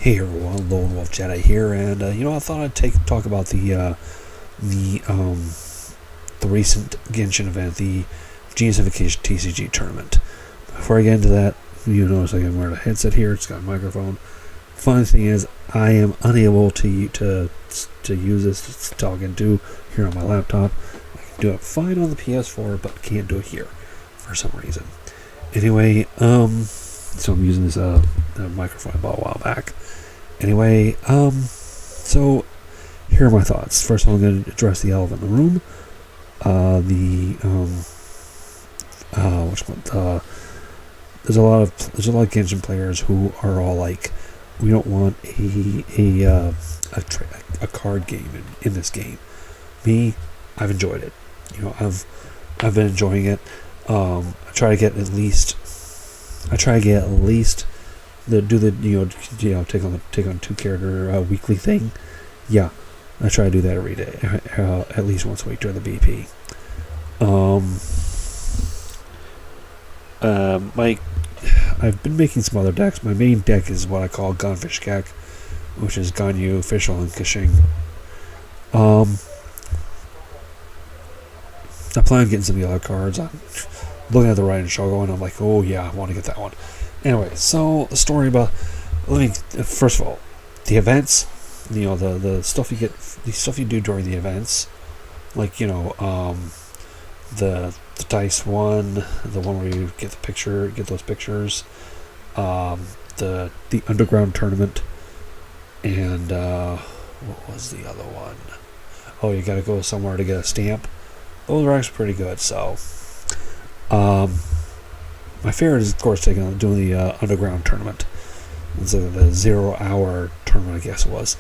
Hey everyone, Lone Wolf Jedi here, and I thought I'd talk about the recent Genshin event, the Genius Invocation TCG tournament. Before I get into that, you notice I can wear a headset here. It's got a microphone. Funny thing is, I am unable to use this to talk into here on my laptop. I can do it fine on the PS4, but can't do it here for some reason. Anyway, so I'm using this microphone I bought a while back. Anyway, so here are my thoughts. First of all, I'm going to address the elephant in the room. There's a lot of Genshin players who are all like, we don't want a card game in this game. Me, I've enjoyed it. I've been enjoying it. I try to get at least take on two character weekly thing. Yeah, I try to do that every day, at least once a week during the BP. I've been making some other decks. My main deck is what I call Gunfish Deck, which is Ganyu, Fischl, and Kashing. I plan on getting some of the other cards. I'm looking at the writing show and I'm like, oh yeah, I want to get that one. Anyway, so the story about, first of all, the events, the stuff you get, the stuff you do during the events, like, the dice one, the one where you get those pictures, the underground tournament, and what was the other one? Oh, you gotta go somewhere to get a stamp. Those are actually pretty good. So, my favorite is, of course, doing the underground tournament. It's the 0 hour tournament, I guess it was,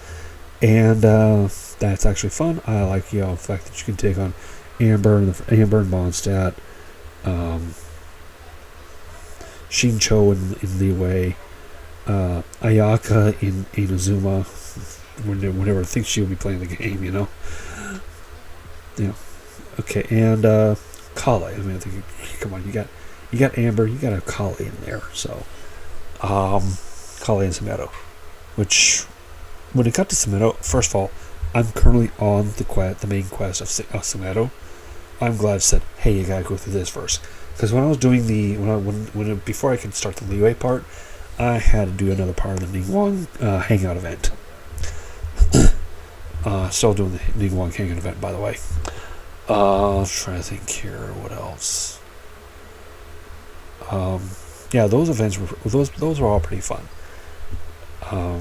and that's actually fun. I like the fact that you can take on Amber and Mondstadt, Shincho in the way, Ayaka in Inazuma, whenever I think she'll be playing the game, Okay, and Kale. I think, come on, you got Amber, you got a Kale in there, so Kale and Sameto. Which, when it got to Sameto, first of all, I'm currently on the main quest of Sameto. I'm glad I said, hey, you gotta go through this first, because when I was doing before I could start the Liyue part, I had to do another part of the Ningguang Hangout event. Still doing the Ningguang Hangout event, by the way. I'm trying to think here, what else? Yeah, those events those were all pretty fun. I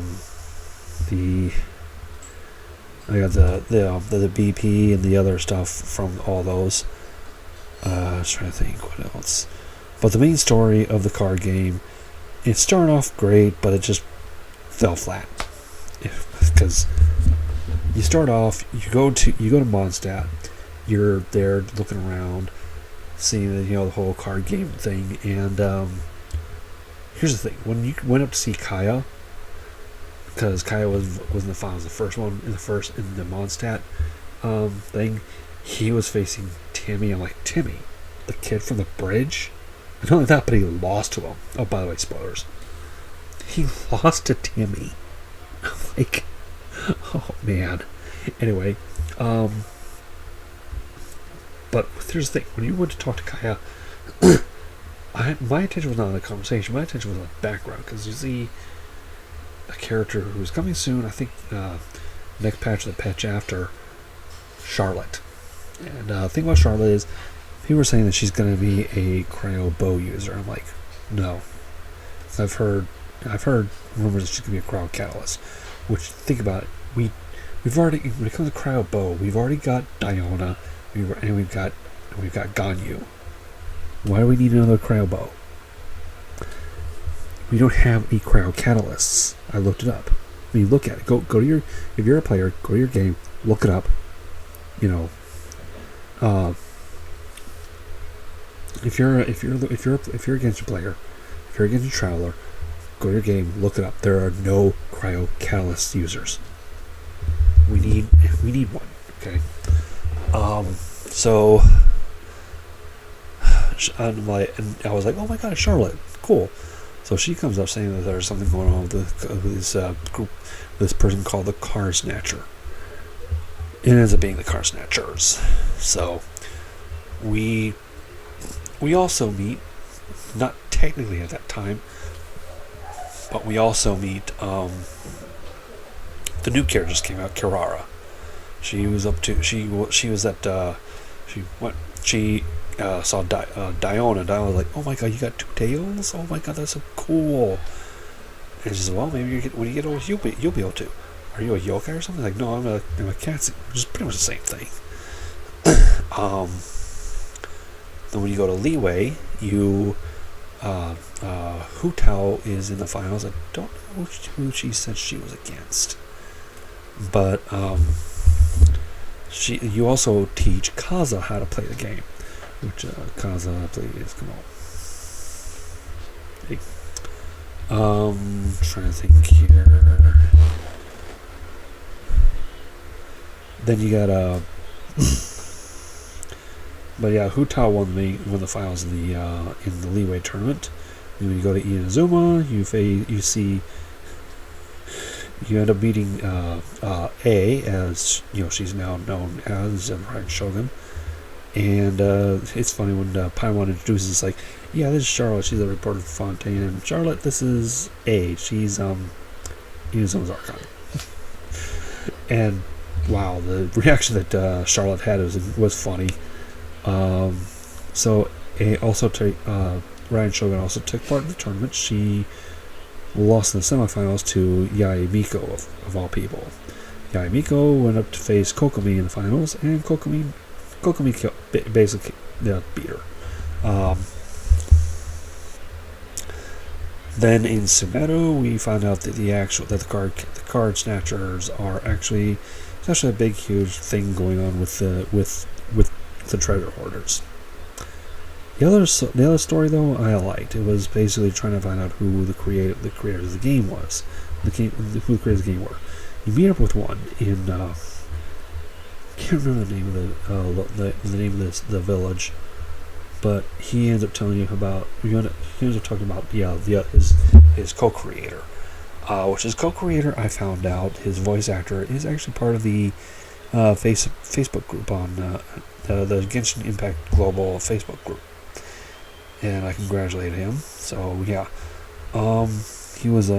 got the BP and the other stuff from all those. I was trying to think what else. But the main story of the card game, it started off great, but it just fell flat. Because you start off, you go to Mondstadt, you're there looking around, seeing the whole card game thing, and here's the thing: when you went up to see Kaya, because Kaya was in the finals, in the Mondstadt thing, he was facing Timmy. I'm like, Timmy, the kid from the bridge? Not only that, but he lost to him. Oh, by the way, spoilers. He lost to Timmy. Like, oh man. Anyway, but here's the thing: when you went to talk to Kaya, my attention was not on the conversation. My attention was on the background, because you see a character who's coming soon. I think next patch, the patch after, Charlotte. And the thing about Charlotte is, people were saying that she's going to be a cryo bow user. I'm like, no. I've heard rumors that she's going to be a cryo catalyst. Which, think about it, we've already, when it comes to cryo bow, we've already got Diona, and we've got Ganyu. Why do we need another cryo bow? We don't have any cryo catalysts. I looked it up. I mean, look at it. Go to your, if you're a player, go to your game, look it up. If you're a Genshin player, if you're a Genshin traveler, go to your game, look it up. There are no cryo catalyst users. We need one. Okay. So I'm like, and I was like, oh my god, Charlotte, cool. So she comes up saying that there's something going on with this group, this person called the Card Snatcher. It ends up being the Card Snatchers. So we also meet, not technically at that time, but we also meet the new character just came out, Kirara. She was up to she was at she saw Diona. And Diona was like, "Oh my god, you got 2 tails! Oh my god, that's so cool!" And she said, "Well, maybe when you get old, you'll be able to. Are you a yokai or something?" Like, no, I'm a cat, which is pretty much the same thing. Then when you go to Leeway, you Hu Tao is in the finals. I don't know who she said she was against, but you also teach Kaza how to play the game, which Kaza plays. Come on. Hey. Trying to think here. Then you got but yeah, Hu Tao won the finals in the Leeway tournament. And when you go to Inazuma, you end up meeting A, as she's now known as Zenrai Shogun. And it's funny when Paimon introduces, it's like, yeah, this is Charlotte, she's a reporter from Fontaine, and Charlotte, this is A, she's Inazuma's Archon. And wow, the reaction that Charlotte had was funny. So Ryan Shogun also took part in the tournament. She lost in the semifinals to Yae Miko of all people. Yae Miko went up to face Kokomi in the finals, and Kokomi basically beat her. Then in Sumeru, we found out that the card snatchers are actually a big, huge thing going on with the treasure hoarders. The other story, though, I liked. It was basically trying to find out who the creators of the game was, who the creators of the game were. You meet up with one in can't remember the name of the name of the village, but he ends up telling you about. He ends up talking about his co-creator, which his co-creator. I found out his voice actor is actually part of the Facebook group on the Genshin Impact Global Facebook group, and I congratulate him. So yeah, he was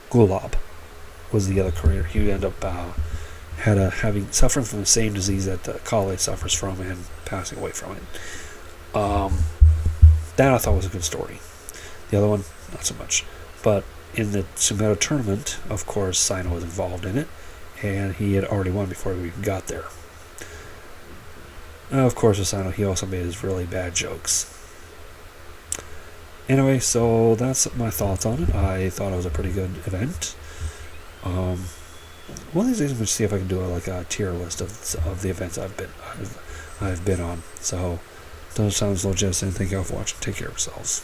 Gulab was the other creator. He ended up suffering from the same disease that Kale suffers from and passing away from it. That I thought was a good story. The other one, not so much. But in the Sumeru tournament, of course, Sino was involved in it, and he had already won before we even got there. Of course, with Sino, he also made his really bad jokes. Anyway, so that's my thoughts on it. I thought it was a pretty good event. One of these days I'm going to see if I can do a tier list of the events I've been on. So, that sounds legit, and thank you all for watching. Take care of yourselves.